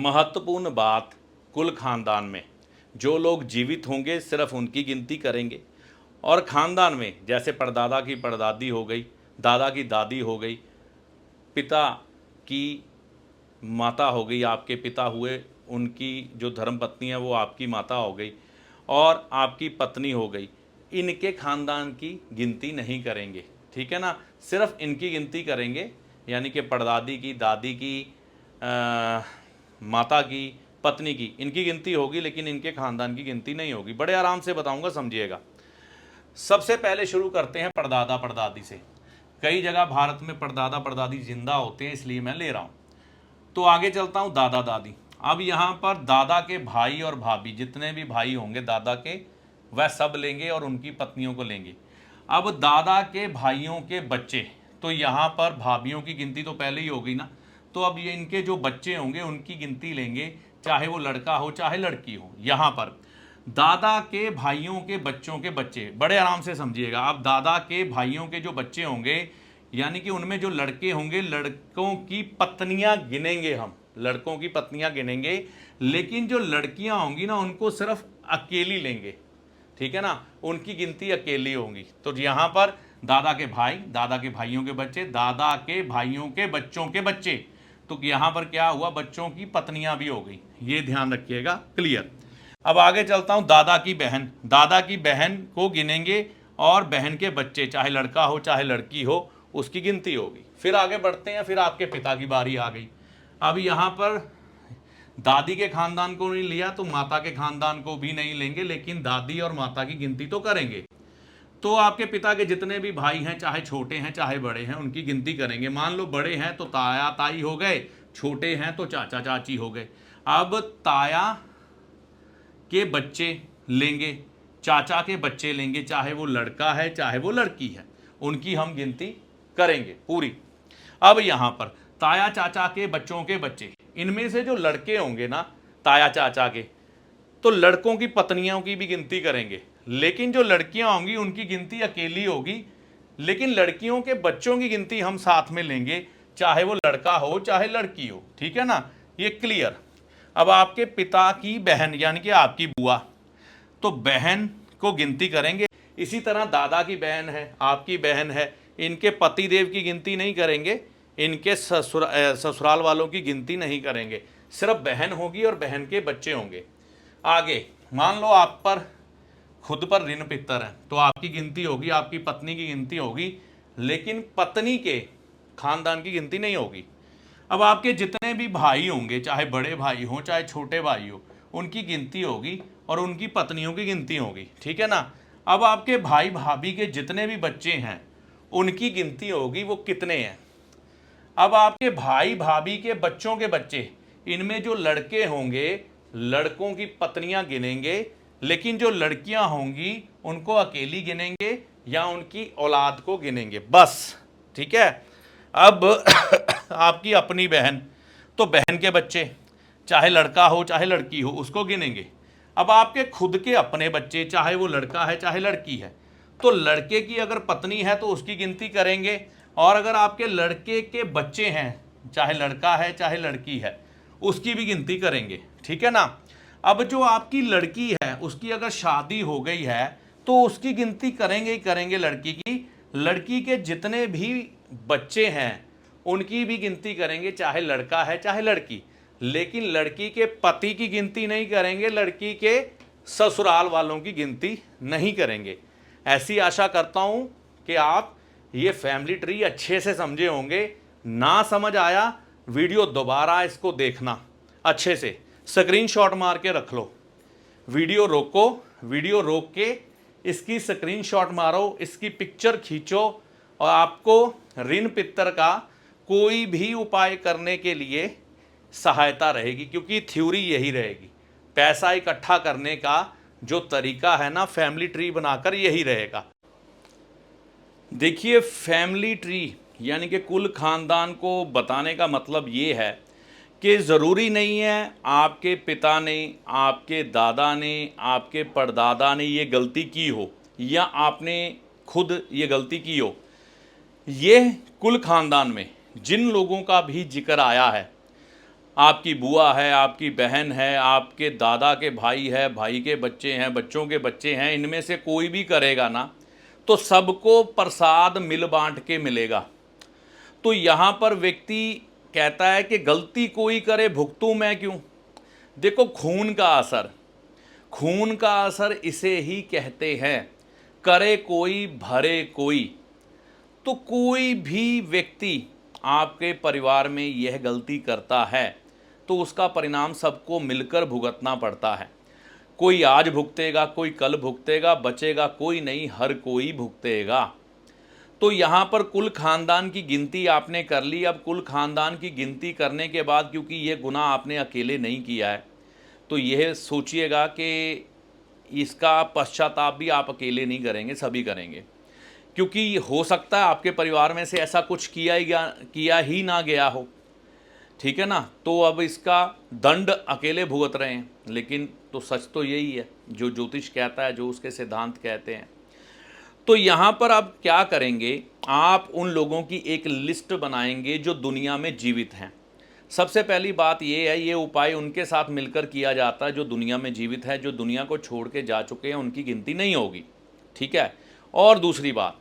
महत्वपूर्ण बात, कुल खानदान में जो लोग जीवित होंगे सिर्फ उनकी गिनती करेंगे। और ख़ानदान में जैसे परदादा की परदादी हो गई, दादा की दादी हो गई, पिता की माता हो गई, आपके पिता हुए, उनकी जो धर्मपत्नी है वो आपकी माता हो गई, और आपकी पत्नी हो गई, इनके ख़ानदान की गिनती नहीं करेंगे। ठीक है ना, सिर्फ इनकी गिनती करेंगे, यानी कि परदादी की, दादी की, माता की, पत्नी की, इनकी गिनती होगी, लेकिन इनके ख़ानदान की गिनती नहीं होगी। बड़े आराम से बताऊंगा, समझिएगा। सबसे पहले शुरू करते हैं परदादा परदादी से। कई जगह भारत में परदादा परदादी जिंदा होते हैं, इसलिए मैं ले रहा हूँ। तो आगे चलता हूँ, दादा दादी। अब यहाँ पर दादा के भाई और भाभी, जितने भी भाई होंगे दादा के, वह सब लेंगे और उनकी पत्नियों को लेंगे। अब दादा के भाइयों के बच्चे, तो यहाँ पर भाभीियों की गिनती तो पहले ही हो गई ना, तो अब ये इनके जो बच्चे होंगे उनकी गिनती लेंगे, चाहे वो लड़का हो चाहे लड़की हो। यहाँ पर दादा के भाइयों के बच्चों के बच्चे, बड़े आराम से समझिएगा। अब दादा के भाइयों के जो बच्चे होंगे, यानी कि उनमें जो लड़के होंगे, लड़कों की पत्नियां गिनेंगे हम, लड़कों की पत्नियां गिनेंगे, लेकिन जो लड़कियां होंगी ना उनको सिर्फ अकेली लेंगे। ठीक है ना, उनकी गिनती अकेली होंगी। तो यहाँ पर दादा के भाई, दादा के भाइयों के बच्चे, दादा के भाइयों के बच्चों के बच्चे, तो यहाँ पर क्या हुआ, बच्चों की पत्नियां भी हो गई। ये ध्यान रखिएगा, क्लियर। अब आगे चलता हूं, दादा की बहन। दादा की बहन को गिनेंगे और बहन के बच्चे, चाहे लड़का हो चाहे लड़की हो, उसकी गिनती होगी। फिर आगे बढ़ते हैं, फिर आपके पिता की बारी आ गई। अब यहाँ पर दादी के खानदान को नहीं लिया तो माता के खानदान को भी नहीं लेंगे, लेकिन दादी और माता की गिनती तो करेंगे। तो आपके पिता के जितने भी भाई हैं, चाहे छोटे हैं चाहे बड़े हैं, उनकी गिनती करेंगे। मान लो बड़े हैं तो ताया ताई हो गए, छोटे हैं तो चाचा चाची हो गए। अब ताया के बच्चे लेंगे, चाचा के बच्चे लेंगे, चाहे वो लड़का है चाहे वो लड़की है, उनकी हम गिनती करेंगे पूरी। अब यहाँ पर ताया चाचा के बच्चों के बच्चे, इनमें से जो लड़के होंगे ना ताया चाचा के, तो लड़कों की पत्नियों की भी गिनती करेंगे, लेकिन जो लड़कियां होंगी उनकी गिनती अकेली होगी, लेकिन लड़कियों के बच्चों की गिनती हम साथ में लेंगे, चाहे वो लड़का हो चाहे लड़की हो। ठीक है ना, ये क्लियर। अब आपके पिता की बहन, यानी कि आपकी बुआ, तो बहन को गिनती करेंगे। इसी तरह दादा की बहन है, आपकी बहन है, इनके पति देव की गिनती नहीं करेंगे, इनके ससुराल वालों की गिनती नहीं करेंगे, सिर्फ बहन होगी और बहन के बच्चे होंगे। आगे मान लो आप पर खुद पर ऋण पितर है, तो आपकी गिनती होगी, आपकी पत्नी की गिनती होगी, लेकिन पत्नी के खानदान की गिनती नहीं होगी। अब आपके जितने भी भाई होंगे, चाहे बड़े भाई हो चाहे छोटे भाई हो, उनकी गिनती होगी और उनकी पत्नियों की गिनती होगी। ठीक है ना। अब आपके भाई भाभी के जितने भी बच्चे हैं उनकी गिनती होगी, वो कितने हैं। अब आपके भाई भाभी के बच्चों के बच्चे, इनमें जो लड़के होंगे लड़कों की पत्नियां गिनेंगे, लेकिन जो लड़कियां होंगी उनको अकेली गिनेंगे या उनकी औलाद को गिनेंगे, बस। ठीक है। अब आपकी अपनी बहन, तो बहन के बच्चे, चाहे लड़का हो चाहे लड़की हो, उसको गिनेंगे। अब आपके खुद के अपने बच्चे, चाहे वो लड़का है चाहे लड़की है, तो लड़के की अगर पत्नी है तो उसकी गिनती करेंगे, और अगर आपके लड़के के बच्चे हैं, चाहे लड़का है चाहे लड़की है, उसकी भी गिनती करेंगे। ठीक है ना। अब जो आपकी लड़की है उसकी अगर शादी हो गई है तो उसकी गिनती करेंगे ही करेंगे लड़की की, लड़की के जितने भी बच्चे हैं उनकी भी गिनती करेंगे, चाहे लड़का है चाहे लड़की, लेकिन लड़की के पति की गिनती नहीं करेंगे, लड़की के ससुराल वालों की गिनती नहीं करेंगे। ऐसी आशा करता हूं कि आप ये फैमिली ट्री अच्छे से समझे होंगे। ना समझ आया, वीडियो दोबारा इसको देखना अच्छे से, स्क्रीनशॉट मार के रख लो, वीडियो रोको, वीडियो रोक के इसकी स्क्रीनशॉट मारो, इसकी पिक्चर खींचो, और आपको ऋण पितर का कोई भी उपाय करने के लिए सहायता रहेगी, क्योंकि थ्योरी यही रहेगी। पैसा इकट्ठा करने का जो तरीका है ना, फैमिली ट्री बनाकर यही रहेगा। देखिए, फैमिली ट्री यानी कि कुल खानदान को बताने का मतलब ये है कि ज़रूरी नहीं है आपके पिता ने, आपके दादा ने, आपके परदादा ने ये गलती की हो या आपने खुद ये गलती की हो। ये कुल खानदान में जिन लोगों का भी जिक्र आया है, आपकी बुआ है, आपकी बहन है, आपके दादा के भाई है, भाई के बच्चे हैं, बच्चों के बच्चे हैं, इनमें से कोई भी करेगा ना तो सबको प्रसाद मिल बांट के मिलेगा। तो यहाँ पर व्यक्ति कहता है कि गलती कोई करे भुगतूं मैं क्यों। देखो, खून का असर इसे ही कहते हैं, करे कोई भरे कोई। तो कोई भी व्यक्ति आपके परिवार में यह गलती करता है तो उसका परिणाम सबको मिलकर भुगतना पड़ता है। कोई आज भुगतेगा, कोई कल भुगतेगा, बचेगा कोई नहीं, हर कोई भुगतेगा। तो यहाँ पर कुल खानदान की गिनती आपने कर ली। अब कुल खानदान की गिनती करने के बाद, क्योंकि ये गुनाह आपने अकेले नहीं किया है, तो यह सोचिएगा कि इसका पश्चाताप भी आप अकेले नहीं करेंगे, सभी करेंगे। क्योंकि हो सकता है आपके परिवार में से ऐसा कुछ किया ही ना गया हो, ठीक है ना। तो अब इसका दंड अकेले भुगत रहे हैं, लेकिन तो सच तो यही है जो ज्योतिष कहता है, जो उसके सिद्धांत कहते हैं। तो यहाँ पर आप क्या करेंगे, आप उन लोगों की एक लिस्ट बनाएंगे जो दुनिया में जीवित हैं। सबसे पहली बात ये है, ये उपाय उनके साथ मिलकर किया जाता है जो दुनिया में जीवित है। जो दुनिया को छोड़ के जा चुके हैं उनकी गिनती नहीं होगी, ठीक है। और दूसरी बात,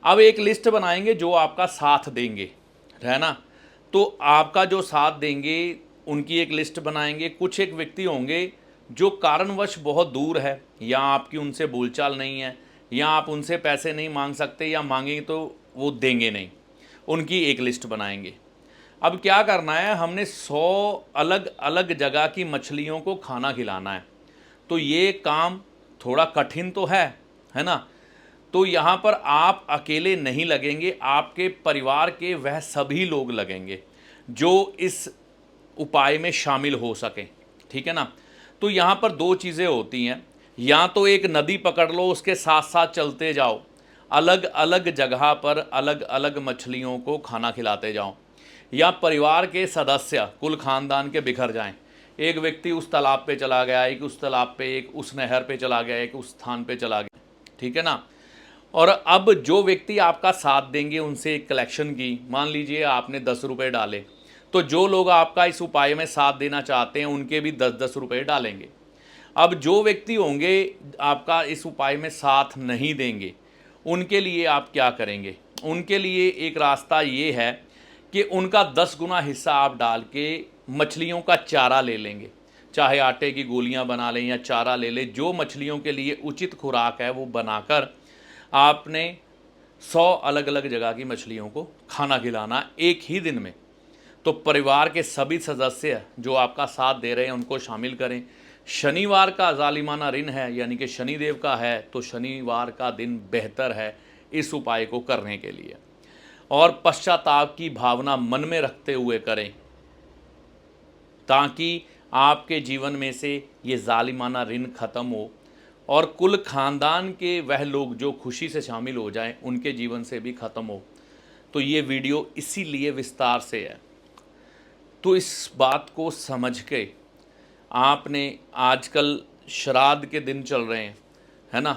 अब एक लिस्ट बनाएंगे जो आपका साथ देंगे, है ना। तो आपका जो साथ देंगे उनकी एक लिस्ट बनाएंगे। कुछ एक व्यक्ति होंगे जो कारणवश बहुत दूर है, या आपकी उनसे बोलचाल नहीं है, या आप उनसे पैसे नहीं मांग सकते, या मांगेंगे तो वो देंगे नहीं, उनकी एक लिस्ट बनाएंगे। अब क्या करना है, हमने 100 अलग अलग जगह की मछलियों को खाना खिलाना है। तो ये काम थोड़ा कठिन तो है ना। तो यहाँ पर आप अकेले नहीं लगेंगे, आपके परिवार के वह सभी लोग लगेंगे जो इस उपाय में शामिल हो सकें, ठीक है ना। तो यहाँ पर दो चीज़ें होती हैं, या तो एक नदी पकड़ लो, उसके साथ साथ चलते जाओ, अलग अलग जगह पर अलग अलग मछलियों को खाना खिलाते जाओ, या परिवार के सदस्य कुल खानदान के बिखर जाएं। एक व्यक्ति उस तालाब पे चला गया, एक उस तालाब पे, एक उस नहर पे चला गया, एक उस स्थान पे चला गया, ठीक है ना। और अब जो व्यक्ति आपका साथ देंगे उनसे एक कलेक्शन की, मान लीजिए आपने 10 रुपये डाले, तो जो लोग आपका इस उपाय में साथ देना चाहते हैं उनके भी 10-10 रुपये डालेंगे। अब जो व्यक्ति होंगे आपका इस उपाय में साथ नहीं देंगे, उनके लिए आप क्या करेंगे, उनके लिए एक रास्ता ये है कि उनका 10 गुना हिस्सा आप डाल के मछलियों का चारा ले लेंगे। चाहे आटे की गोलियां बना लें या चारा ले लें, जो मछलियों के लिए उचित खुराक है वो बनाकर आपने 100 अलग अलग जगह की मछलियों को खाना खिलाना एक ही दिन में। तो परिवार के सभी सदस्य जो आपका साथ दे रहे हैं उनको शामिल करें। शनिवार का जालिमाना ऋण है, यानी कि शनिदेव का है, तो शनिवार का दिन बेहतर है इस उपाय को करने के लिए। और पश्चाताप की भावना मन में रखते हुए करें, ताकि आपके जीवन में से ये जालिमाना ऋण खत्म हो और कुल खानदान के वह लोग जो खुशी से शामिल हो जाएं उनके जीवन से भी ख़त्म हो। तो ये वीडियो इसीलिए विस्तार से है। तो इस बात को समझ के आपने, आजकल श्राद्ध के दिन चल रहे हैं, है ना,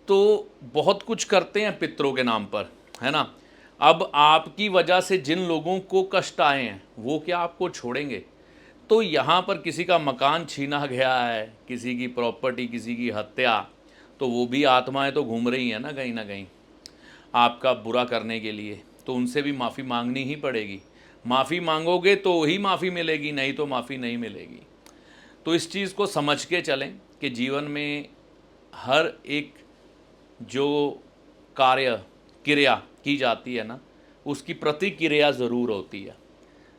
तो बहुत कुछ करते हैं पितरों के नाम पर, है ना। अब आपकी वजह से जिन लोगों को कष्ट आए हैं वो क्या आपको छोड़ेंगे। तो यहाँ पर किसी का मकान छीना गया है, किसी की प्रॉपर्टी, किसी की हत्या, तो वो भी आत्माएं तो घूम रही हैं ना कहीं आपका बुरा करने के लिए, तो उनसे भी माफ़ी मांगनी ही पड़ेगी। माफ़ी मांगोगे तो ही माफ़ी मिलेगी, नहीं तो माफ़ी नहीं मिलेगी। तो इस चीज़ को समझ के चलें कि जीवन में हर एक जो कार्य क्रिया की जाती है ना, उसकी प्रतिक्रिया ज़रूर होती है,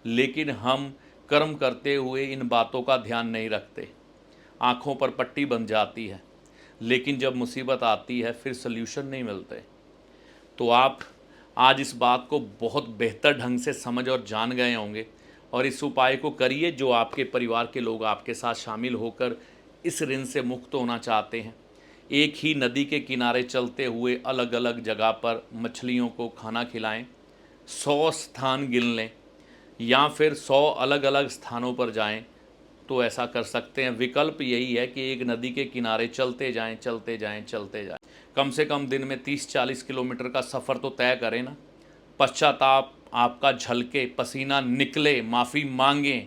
लेकिन हम कर्म करते हुए इन बातों का ध्यान नहीं रखते, आँखों पर पट्टी बन जाती है, लेकिन जब मुसीबत आती है फिर सल्यूशन नहीं मिलते। तो आप आज इस बात को बहुत बेहतर ढंग से समझ और जान गए होंगे, और इस उपाय को करिए जो आपके परिवार के लोग आपके साथ शामिल होकर इस ऋण से मुक्त होना चाहते हैं। एक ही नदी के किनारे चलते हुए अलग अलग जगह पर मछलियों को खाना खिलाएं, 100 स्थान गिन लें, या फिर 100 अलग अलग स्थानों पर जाएं, तो ऐसा कर सकते हैं। विकल्प यही है कि एक नदी के किनारे चलते जाएं, चलते जाएं, चलते जाएं। कम से कम दिन में 30-40 किलोमीटर का सफ़र तो तय करें ना। पश्चाताप आपका झलके, पसीना निकले, माफ़ी मांगें,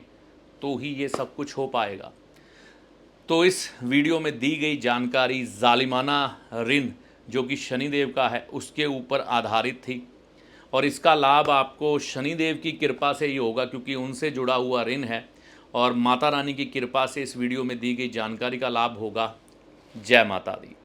तो ही ये सब कुछ हो पाएगा। तो इस वीडियो में दी गई जानकारी जालिमाना ऋण जो कि शनिदेव का है उसके ऊपर आधारित थी, और इसका लाभ आपको शनिदेव की कृपा से ही होगा क्योंकि उनसे जुड़ा हुआ ऋण है, और माता रानी की कृपा से इस वीडियो में दी गई जानकारी का लाभ होगा। जय माता दी।